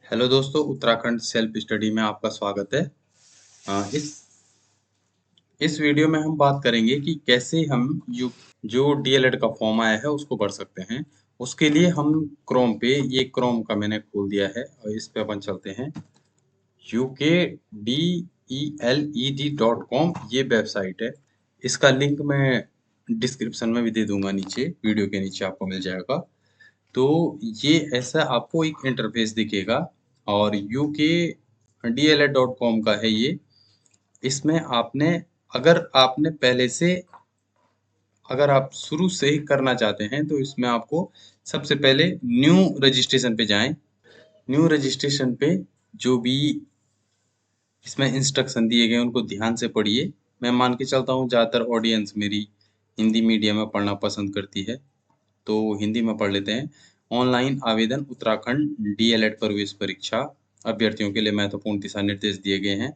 Hello दोस्तों, Uttarakhand self study में आपका स्वागत है। इस वीडियो में हम बात करेंगे कि कैसे हम जो डीएलएड का फॉर्म आया है उसको भर सकते हैं। उसके लिए हम क्रोम पे, ये क्रोम का मैंने खोल दिया है और इस पे अपन चलते हैं। UKDELED.com ये वेबसाइट है। इसका लिंक मैं डिस्क्रिप्शन में भी दे दूंगा, नीचे वीडियो के नीचे आपको मिल जाएगा। तो ये ऐसा आपको एक इंटरफेस दिखेगा और UKDLED.com का है ये। इसमें अगर आपने पहले से अगर आप शुरू से ही करना चाहते हैं तो इसमें आपको सबसे पहले न्यू रजिस्ट्रेशन पे जाएं। न्यू रजिस्ट्रेशन पे जो भी इसमें इंस्ट्रक्शन दिए गए उनको ध्यान से पढ़िए। मैं मान के चलता हूँ ज़्यादातर ऑडियंस मेरी हिंदी मीडियम में पढ़ना पसंद करती है, तो हिंदी में पढ़ लेते हैं। ऑनलाइन आवेदन उत्तराखंड डीएलएड प्रवेश परीक्षा अभ्यर्थियों के लिए महत्वपूर्ण दिशा निर्देश दिए गए हैं।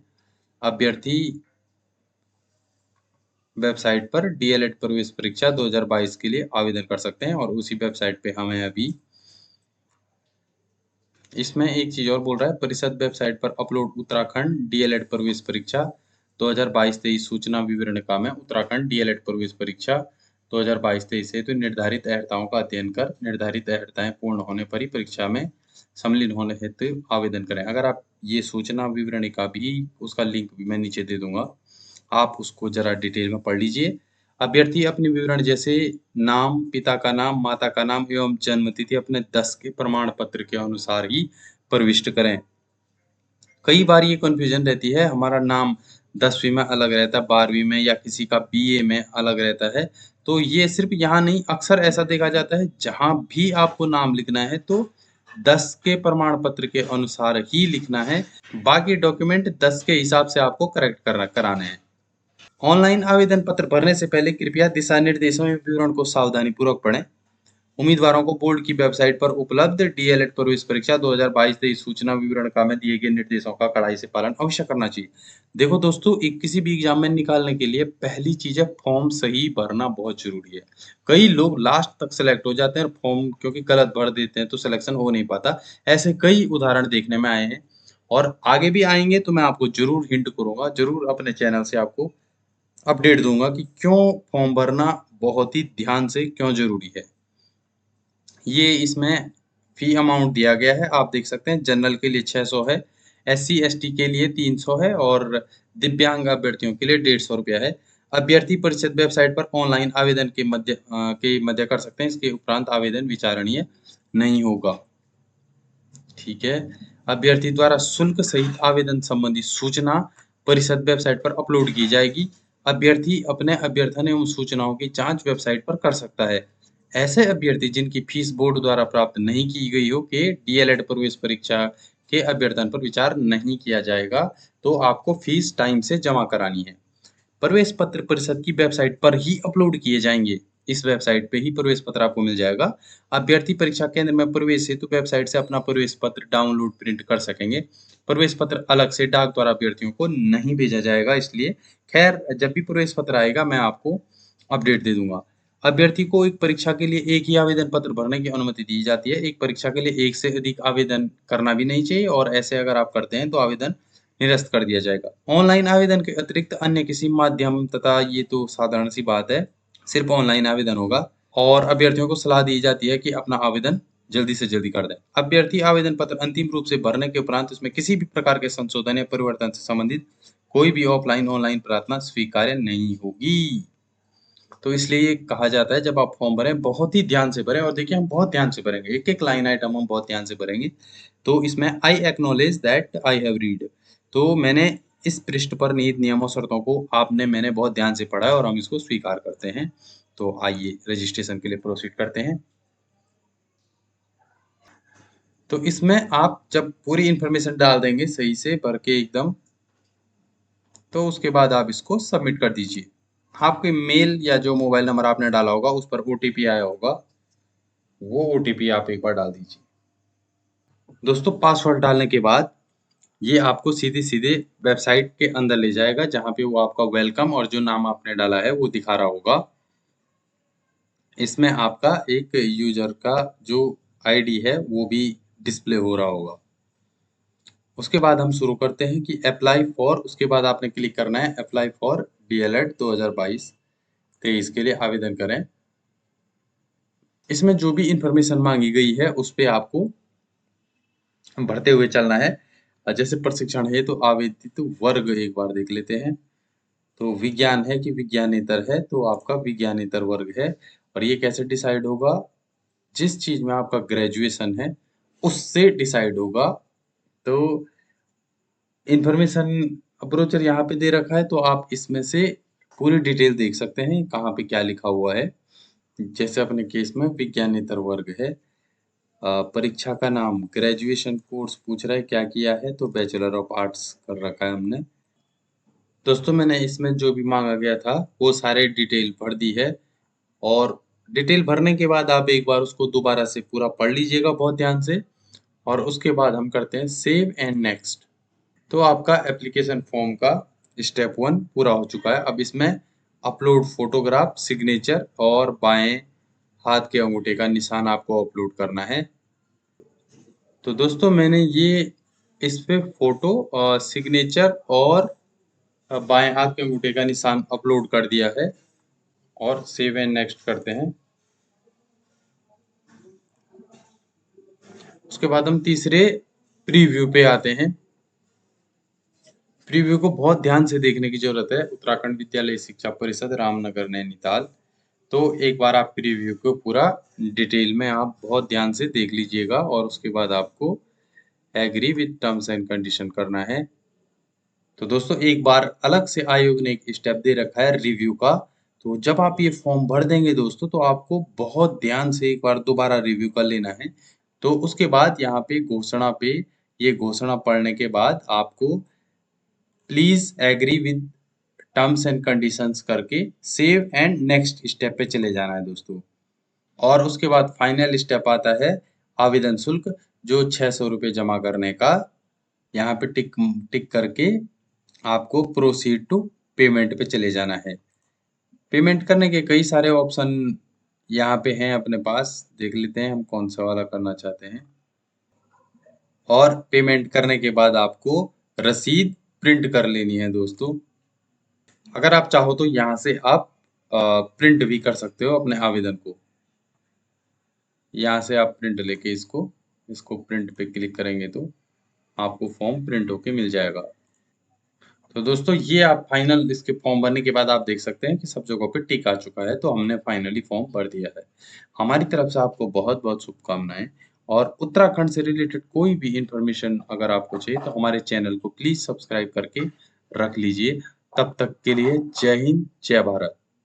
अभ्यर्थी वेबसाइट पर डीएलएड प्रवेश परीक्षा 2022 के लिए आवेदन कर सकते हैं और उसी वेबसाइट पे हमें अभी इसमें एक चीज और बोल रहा है, परिषद वेबसाइट पर अपलोड उत्तराखंड डीएलएड प्रवेश परीक्षा 2022-23 सूचना विवरणिका में उत्तराखंड डीएलएड प्रवेश परीक्षा 2022-23 हेतु निर्धारित अर्हताओं का अध्ययन कर निर्धारित अर्हताएं पूर्ण होने पर ही परीक्षा में सम्मिलित होने हेतु आवेदन करें। अगर आप ये सूचना विवरणिका भी, उसका लिंक भी मैं नीचे दे दूंगा, आप उसको जरा डिटेल में पढ़ लीजिए। अभ्यर्थी अपने विवरण जैसे नाम, पिता का नाम, माता का नाम एवं जन्म तिथि अपने 10 के प्रमाण पत्र के अनुसार ही प्रविष्ट करें। कई बार ये कंफ्यूजन रहती है, हमारा नाम 10वीं में अलग रहता है, 12वीं में, या किसी का बीए में अलग रहता है। तो ये सिर्फ यहाँ नहीं, अक्सर ऐसा देखा जाता है जहां भी आपको नाम लिखना है तो 10 के प्रमाण पत्र के अनुसार ही लिखना है। बाकी डॉक्यूमेंट 10 के हिसाब से आपको करेक्ट कराने हैं। ऑनलाइन आवेदन पत्र भरने से पहले कृपया दिशा निर्देशों एवं विवरण को सावधानी पूर्वक पढ़ें। उम्मीदवारों को बोर्ड की वेबसाइट पर उपलब्ध डीएलएड प्रवेश परीक्षा 2022-23 सूचना विवरणिका में दिए गए निर्देशों का कड़ाई से पालन अवश्य करना चाहिए। देखो दोस्तों, एक किसी भी एग्जाम में निकालने के लिए पहली चीज है फॉर्म सही भरना बहुत जरूरी है। कई लोग लास्ट तक सेलेक्ट हो जाते हैं और फॉर्म क्योंकि गलत भर देते हैं तो सिलेक्शन हो नहीं पाता। ऐसे कई उदाहरण देखने में आए हैं और आगे भी आएंगे, तो मैं आपको जरूर हिंट करूंगा, जरूर अपने चैनल से आपको अपडेट दूंगा कि क्यों फॉर्म भरना बहुत ही ध्यान से क्यों जरूरी है। ये इसमें फी अमाउंट दिया गया है, आप देख सकते हैं। जनरल के लिए 600 है, SC ST के लिए 300 है और दिव्यांग अभ्यर्थियों के लिए 150 रुपया है। अभ्यर्थी परिषद वेबसाइट पर ऑनलाइन आवेदन के मध्य कर सकते हैं। इसके उपरांत आवेदन विचारणीय नहीं होगा। ठीक है। अभ्यर्थी द्वारा शुल्क सहित आवेदन संबंधी सूचना परिषद वेबसाइट पर अपलोड की जाएगी। अभ्यर्थी अपने अभ्यर्थन एवं सूचनाओं की जांच वेबसाइट पर कर सकता है। ऐसे अभ्यर्थी जिनकी फीस बोर्ड द्वारा प्राप्त नहीं की गई हो के डीएलएड प्रवेश परीक्षा के अभ्यर्थन पर विचार नहीं किया जाएगा, तो आपको फीस टाइम से जमा करानी है। प्रवेश पत्र परिषद की वेबसाइट पर ही अपलोड किए जाएंगे। इस वेबसाइट पे ही प्रवेश पत्र आपको मिल जाएगा। अभ्यर्थी परीक्षा केंद्र में प्रवेश हेतु वेबसाइट से अपना प्रवेश पत्र डाउनलोड प्रिंट कर सकेंगे। प्रवेश पत्र अलग से डाक द्वारा अभ्यर्थियों को नहीं भेजा जाएगा, इसलिए खैर जब भी प्रवेश पत्र आएगा मैं आपको अपडेट दे दूंगा। अभ्यर्थी को एक परीक्षा के लिए एक ही आवेदन पत्र भरने की अनुमति दी जाती है। एक परीक्षा के लिए एक से अधिक आवेदन करना भी नहीं चाहिए और ऐसे अगर आप करते हैं तो आवेदन निरस्त कर दिया जाएगा। ऑनलाइन आवेदन के अतिरिक्त अन्य किसी माध्यम तथा, ये तो साधारण सी बात है, सिर्फ ऑनलाइन आवेदन होगा और अभ्यर्थियों को सलाह दी जाती है कि अपना आवेदन जल्दी से जल्दी कर दें। अभ्यर्थी आवेदन पत्र अंतिम रूप से भरने के उपरांत उसमें किसी भी प्रकार के संशोधन या परिवर्तन से संबंधित कोई भी ऑफलाइन ऑनलाइन प्रार्थना स्वीकार्य नहीं होगी। तो इसलिए ये कहा जाता है जब आप फॉर्म भरें बहुत ही ध्यान से भरें। और देखिए हम बहुत ध्यान से भरेंगे, एक एक लाइन आइटम हम बहुत ध्यान से भरेंगे। तो इसमें I acknowledge that I have read, तो मैंने इस पृष्ठ पर निहित नियमों शर्तों को मैंने बहुत ध्यान से पढ़ा है और हम इसको स्वीकार करते हैं। तो आइए रजिस्ट्रेशन के लिए प्रोसीड करते हैं। तो इसमें आप जब पूरी इंफॉर्मेशन डाल देंगे सही से भर के एकदम, तो उसके बाद आप इसको सबमिट कर दीजिए। आपके मेल या जो मोबाइल नंबर आपने डाला होगा उस पर ओटीपी आया होगा, वो ओटीपी आप एक बार डाल दीजिए। दोस्तों पासवर्ड डालने के बाद ये आपको सीधे सीधे वेबसाइट के अंदर ले जाएगा जहां पे वो आपका वेलकम और जो नाम आपने डाला है वो दिखा रहा होगा। इसमें आपका एक यूजर का जो आईडी है वो भी डिस्प्ले हो रहा होगा। उसके बाद हम शुरू करते हैं कि अप्लाई फॉर, उसके बाद आपने क्लिक करना है अप्लाई फॉर डीएलएड 2022-23 के लिए आवेदन करें। इसमें जो भी इंफॉर्मेशन मांगी गई है उस पे आपको भरते हुए चलना है। जैसे प्रशिक्षण है तो आवेदित वर्ग एक बार देख लेते हैं। तो विज्ञान है कि विज्ञानेतर है, तो आपका विज्ञानेतर वर्ग है। और ये कैसे डिसाइड होगा? जिस चीज में आपका ग्रेजुएशन है उससे डिसाइड होगा। तो इंफॉर्मेशन ब्रोचर यहाँ पे दे रखा है, तो आप इसमें से पूरी डिटेल देख सकते हैं कहाँ पे क्या लिखा हुआ है। जैसे अपने केस में विज्ञानेतर वर्ग है। परीक्षा का नाम, ग्रेजुएशन कोर्स पूछ रहा है क्या किया है, तो बैचलर ऑफ आर्ट्स कर रखा है हमने। दोस्तों मैंने इसमें जो भी मांगा गया था वो सारे डिटेल भर दी है। और डिटेल भरने के बाद आप एक बार उसको दोबारा से पूरा पढ़ लीजिएगा बहुत ध्यान से। और उसके बाद हम करते हैं सेव एंड नेक्स्ट। तो आपका एप्लीकेशन फॉर्म का स्टेप 1 पूरा हो चुका है। अब इसमें अपलोड फोटोग्राफ, सिग्नेचर और बाएं हाथ के अंगूठे का निशान आपको अपलोड करना है। तो दोस्तों मैंने ये इस पे फोटो, सिग्नेचर और बाएं हाथ के अंगूठे का निशान अपलोड कर दिया है। और सेव एंड नेक्स्ट करते हैं। उसके बाद हम तीसरे प्रीव्यू पे आते हैं। प्रीव्यू को बहुत ध्यान से देखने की जरूरत है। उत्तराखंड विद्यालय शिक्षा परिषद, रामनगर, नैनीताल। तो एक बार आप प्रीव्यू को पूरा डिटेल में आप बहुत ध्यान से देख लीजिएगा और उसके बाद आपको agree with terms and condition करना है। तो दोस्तों एक बार अलग से आयोग ने एक स्टेप दे रखा है रिव्यू का। तो जब आप ये फॉर्म भर देंगे दोस्तों, तो आपको बहुत ध्यान से एक बार दोबारा रिव्यू कर लेना है। तो उसके बाद यहाँ पे घोषणा पे, ये घोषणा पढ़ने के बाद आपको please agree with terms and conditions करके सेव एंड नेक्स्ट स्टेप पे चले जाना है दोस्तों। और उसके बाद फाइनल स्टेप आता है आवेदन शुल्क, जो 600 रुपये जमा करने का। यहाँ पे टिक टिक करके आपको प्रोसीड टू पेमेंट पे चले जाना है। पेमेंट करने के कई सारे ऑप्शन यहाँ पे हैं अपने पास, देख लेते हैं हम कौन सा वाला करना चाहते हैं। और पेमेंट करने के बाद आपको रसीद प्रिंट कर लेनी है दोस्तों। अगर आप चाहो तो यहाँ से आप प्रिंट भी कर सकते हो अपने आवेदन को। यहाँ से आप प्रिंट लेके इसको इसको प्रिंट पे क्लिक करेंगे तो आपको फॉर्म प्रिंट होके मिल जाएगा। तो दोस्तों ये आप फाइनल इसके फॉर्म भरने के बाद आप देख सकते हैं कि सब जगहों पे टिक आ चुका है, तो हमने फाइनली फॉर्म भर दिया है। हमारी तरफ से आपको बहुत बहुत शुभकामनाएं। और उत्तराखंड से रिलेटेड कोई भी इंफॉर्मेशन अगर आपको चाहिए तो हमारे चैनल को प्लीज सब्सक्राइब करके रख लीजिए। तब तक के लिए जय हिंद, जय भारत।